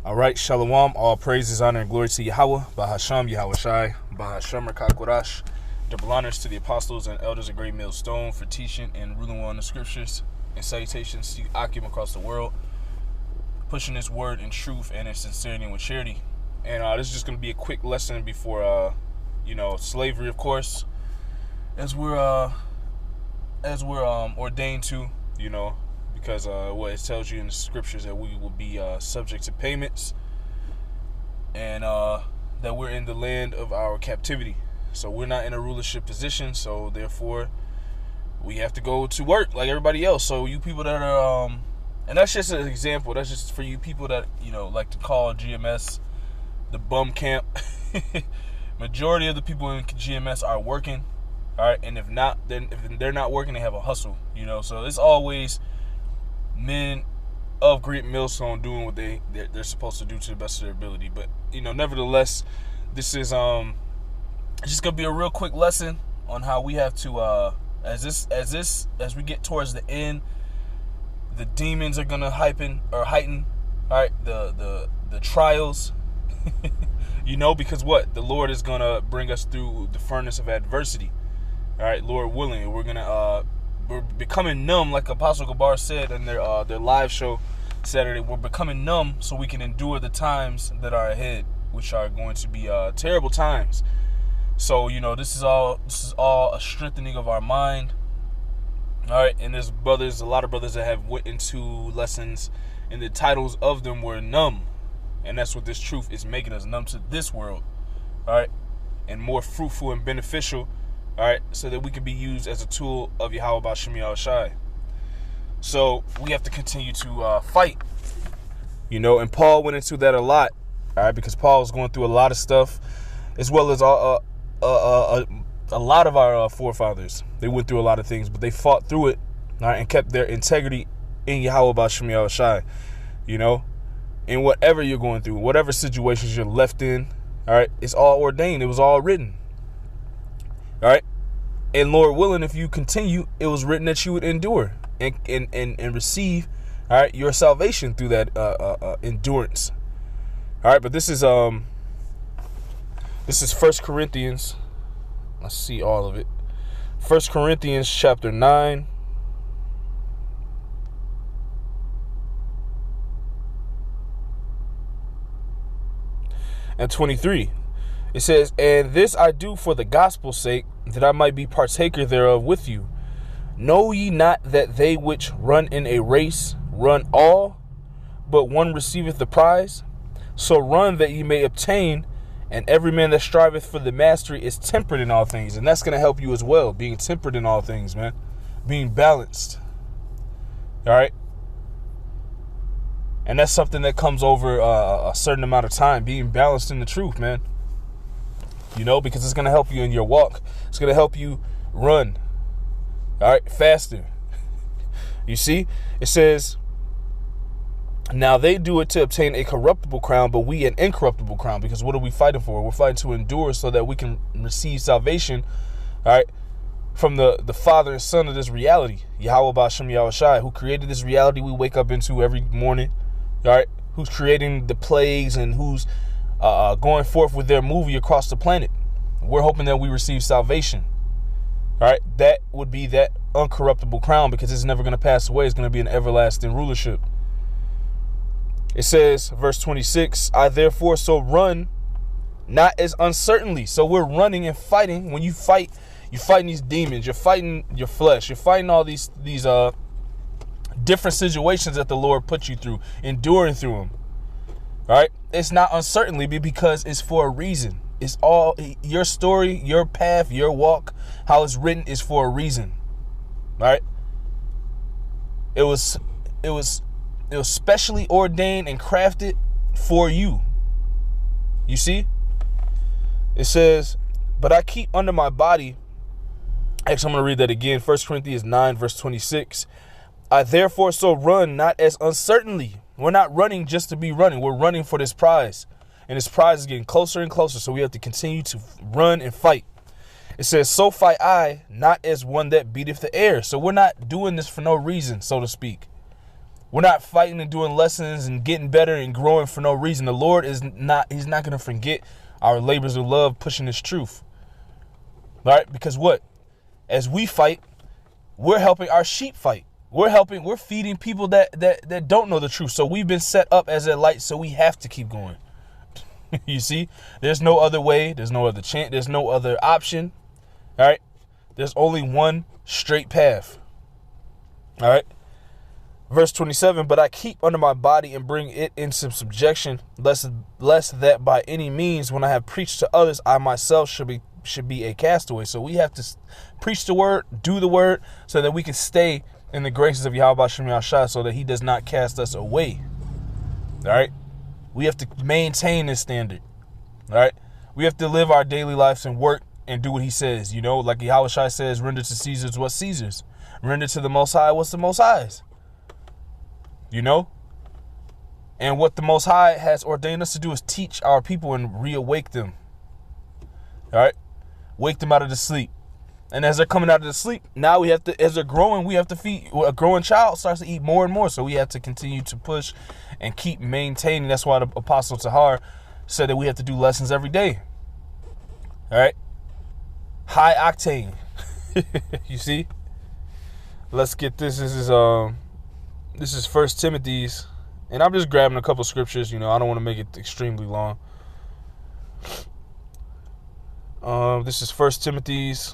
All right, Shalom, all praises, honor, and glory to Yahweh, Bahasham, Yahweh Shai, Bahasham, Rakakwarash. Double honors to the apostles and elders of Great Millstone for teaching and ruling well in the scriptures, and salutations to Akim across the world, pushing this word in truth and in sincerity and with charity. And this is just going to be a quick lesson before, slavery, of course, as we're ordained to, because what it tells you in the scriptures that we will be subject to payments, and that we're in the land of our captivity. So we're not in a rulership position, so therefore we have to go to work like everybody else. So you people that are and that's just an example, that's just for you people that like to call GMS the bum camp. Majority of the people in GMS are working, all right, and if not, then if they're not working, they have a hustle, so it's always men of Great Millstone doing what they're supposed to do to the best of their ability. But nevertheless, this is just gonna be a real quick lesson on how we have to as we get towards the end, the demons are gonna heighten, all right, the trials, because what the Lord is gonna bring us through the furnace of adversity, all right, Lord willing. We're becoming numb, like Apostle Gabar said in their live show Saturday. We're becoming numb so we can endure the times that are ahead, which are going to be terrible times. So this is all a strengthening of our mind. All right, and there's a lot of brothers that have went into lessons, and the titles of them were numb, and that's what this truth is making us numb to this world. All right, and more fruitful and beneficial. All right, so that we can be used as a tool of Yahweh Bashim Yahweh Shai. So we have to continue to fight, and Paul went into that a lot, all right, because Paul was going through a lot of stuff, as well as a lot of our forefathers. They went through a lot of things, but they fought through it, all right, and kept their integrity in Yahweh Bashim Yahweh Shai, in whatever you're going through, whatever situations you're left in, all right, it's all ordained. It was all written. All right, and Lord willing, if you continue, it was written that you would endure and receive, all right, your salvation through that endurance. All right, but this is 1 Corinthians. Let's see all of it. 1 Corinthians chapter 9. And 23. It says, "And this I do for the gospel's sake, that I might be partaker thereof with you. Know ye not that they which run in a race run all, but one receiveth the prize? So run that ye may obtain, and every man that striveth for the mastery is temperate in all things." And that's going to help you as well, being temperate in all things, man. Being balanced. All right? And that's something that comes over a certain amount of time, being balanced in the truth, man. Because it's going to help you in your walk. It's going to help you run, all right, faster. You see, it says, "Now they do it to obtain a corruptible crown, but we an incorruptible crown." Because what are we fighting for? We're fighting to endure so that we can receive salvation, all right, from the Father and Son of this reality, Yahweh Bashim Yahweh Shai, who created this reality we wake up into every morning, all right, who's creating the plagues and who's going forth with their movie across the planet. We're hoping that we receive salvation. All right, that would be that uncorruptible crown, because it's never going to pass away. It's going to be an everlasting rulership. It says, verse 26, "I therefore so run, not as uncertainly." So we're running and fighting. When you fight, you're fighting these demons. You're fighting your flesh. You're fighting all these different situations that the Lord put you through, enduring through them. All right, it's not uncertainly, because it's for a reason. It's all your story, your path, your walk, how it's written is for a reason. All right, it was specially ordained and crafted for you. You see, it says, "But I keep under my body." Actually, I'm going to read that again. 1 Corinthians 9, verse 26. "I therefore so run, not as uncertainly." We're not running just to be running. We're running for this prize. And this prize is getting closer and closer. So we have to continue to run and fight. It says, "So fight I, not as one that beateth the air." So we're not doing this for no reason, so to speak. We're not fighting and doing lessons and getting better and growing for no reason. The Lord is not, he's not going to forget our labors of love pushing this truth. All right? Because what? As we fight, we're helping our sheep fight. We're feeding people that don't know the truth. So we've been set up as a light, so we have to keep going. You see? There's no other way. There's no other chance. There's no other option. All right? There's only one straight path. All right? Verse 27, but I keep under my body and bring it into subjection, lest that by any means, when I have preached to others, I myself should be a castaway. So we have to preach the word, do the word, so that we can stay in the graces of Yahweh Shem Yahshua, so that he does not cast us away. All right? We have to maintain this standard. All right? We have to live our daily lives and work and do what he says. You know, like Yahweh Shai says, render to Caesar's what's Caesar's. Render to the Most High what's the Most High's. You know? And what the Most High has ordained us to do is teach our people and reawake them. All right? Wake them out of the sleep. And as they're coming out of the sleep, now we have to, as they're growing, we have to feed. A growing child starts to eat more and more. So we have to continue to push and keep maintaining. That's why the Apostle Tahar said that we have to do lessons every day. All right? High octane. You see? Let's get this. This is 1 Timothy's, and I'm just grabbing a couple scriptures. You know, I don't want to make it extremely long. This is 1 Timothy's.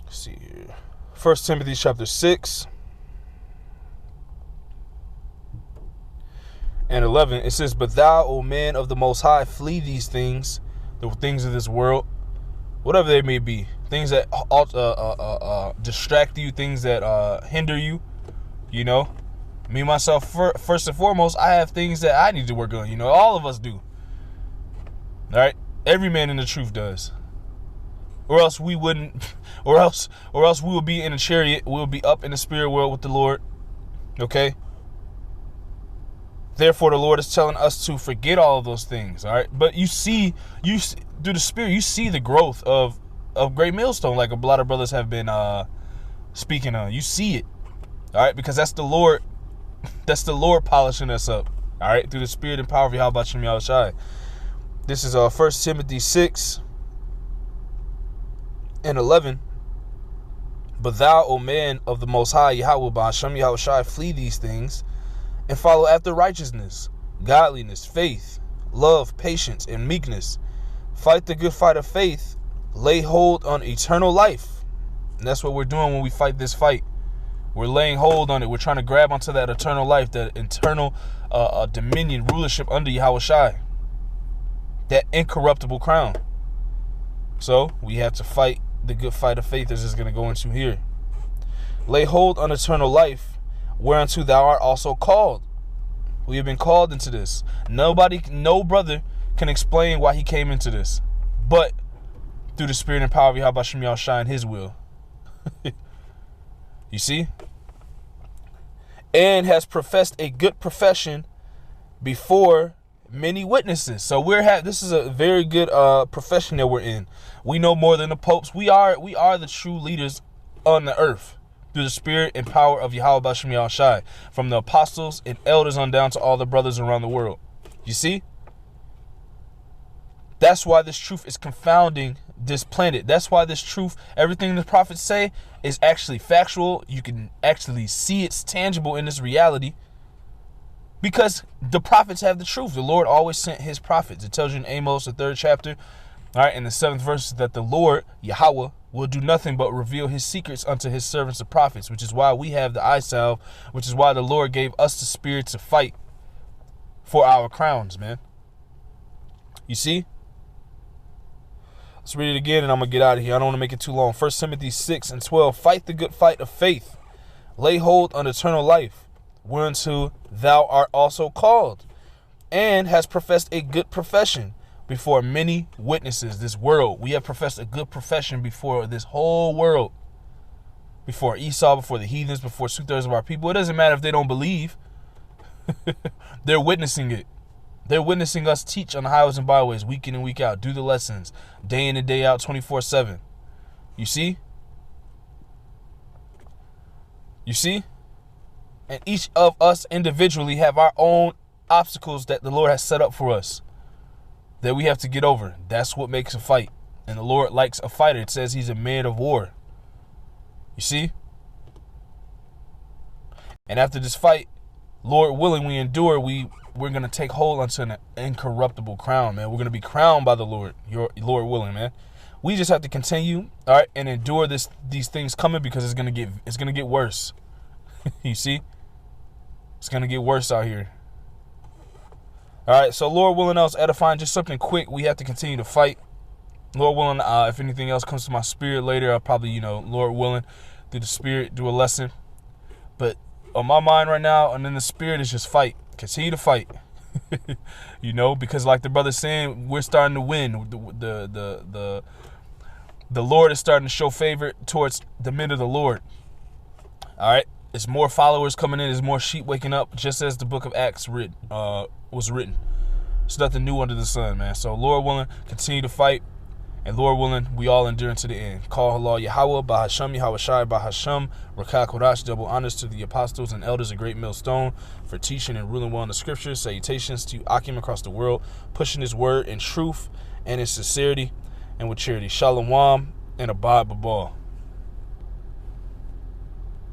Let's see here. 1 Timothy chapter 6 and 11. It says, but thou, O man of the Most High, flee these things, the things of this world, whatever they may be. Things that distract you, things that hinder you, you know. Me, myself, first and foremost, I have things that I need to work on. You know, all of us do. All right? Every man in the truth does. Or else we wouldn't, or else we would be in a chariot. We'll be up in the spirit world with the Lord. Okay? Therefore, the Lord is telling us to forget all of those things. All right? But you see, through the spirit, you see the growth of Great Millstone, like a lot of brothers have been speaking on. You see it, all right, because that's the Lord polishing us up, all right, through the spirit and power of Yahweh Shem Yahushai. This is 1 Timothy 6 and 11. But thou, O man of the Most High, Yahweh Shem Yahushai, flee these things and follow after righteousness, godliness, faith, love, patience, and meekness. Fight the good fight of faith. Lay hold on eternal life. And that's what we're doing when we fight this fight. We're laying hold on it. We're trying to grab onto that eternal life, that eternal dominion, rulership under Yahweh Shai. That incorruptible crown. So we have to fight the good fight of faith, as is going to go into here. Lay hold on eternal life, whereunto thou art also called. We have been called into this. No brother can explain why he came into this, but through the spirit and power of Yahweh Shem Yahushua and his will. You see? And has professed a good profession before many witnesses. So this is a very good profession that we're in. We know more than the popes. We are the true leaders on the earth through the spirit and power of Yahweh Shem Yahushua, from the apostles and elders on down to all the brothers around the world. You see? That's why this truth is confounding this planet. That's why this truth, everything the prophets say, is actually factual. You can actually see it's tangible in this reality, because the prophets have the truth. The Lord always sent his prophets. It tells you in Amos, the 3rd chapter, all right, in the 7th verse, that the Lord, Yahweh, will do nothing but reveal his secrets unto his servants, the prophets, which is why we have the eye salve, which is why the Lord gave us the spirit to fight for our crowns, man. You see? Let's read it again, and I'm going to get out of here. I don't want to make it too long. 1 Timothy 6 and 12. Fight the good fight of faith. Lay hold on eternal life, whereunto thou art also called, and has professed a good profession before many witnesses. This world, we have professed a good profession before this whole world. Before Esau, before the heathens, before 2/3 of our people. It doesn't matter if they don't believe. They're witnessing it. They're witnessing us teach on the highways and byways week in and week out. Do the lessons day in and day out, 24/7. You see? You see? And each of us individually have our own obstacles that the Lord has set up for us that we have to get over. That's what makes a fight. And the Lord likes a fighter. It says he's a man of war. You see? And after this fight, Lord willing, we endure, we're going to take hold unto an incorruptible crown, man. We're going to be crowned by the Lord, your Lord willing, man. We just have to continue, all right, and endure these things coming, because it's going to get worse. You see? It's going to get worse out here. All right, so Lord willing, I was edifying, just something quick. We have to continue to fight. Lord willing, if anything else comes to my spirit later, I'll probably, Lord willing, through the spirit, do a lesson. But on my mind right now and in the spirit is just fight. Continue to fight. Because like the brother's saying, we're starting to win. The Lord is starting to show favor towards the men of the Lord. All right. There's more followers coming in. There's more sheep waking up, just as the book of Acts was written. It's nothing new under the sun, man. So Lord willing, continue to fight. And Lord willing, we all endure to the end. Call Allah Yahweh, Bahasham, Yahweh Shai, Bahasham, Rakah Kodash, double honors to the apostles and elders of Great Millstone for teaching and ruling well in the scriptures. Salutations to Akim across the world, pushing his word in truth and in sincerity and with charity. Shalom and Abad Babal.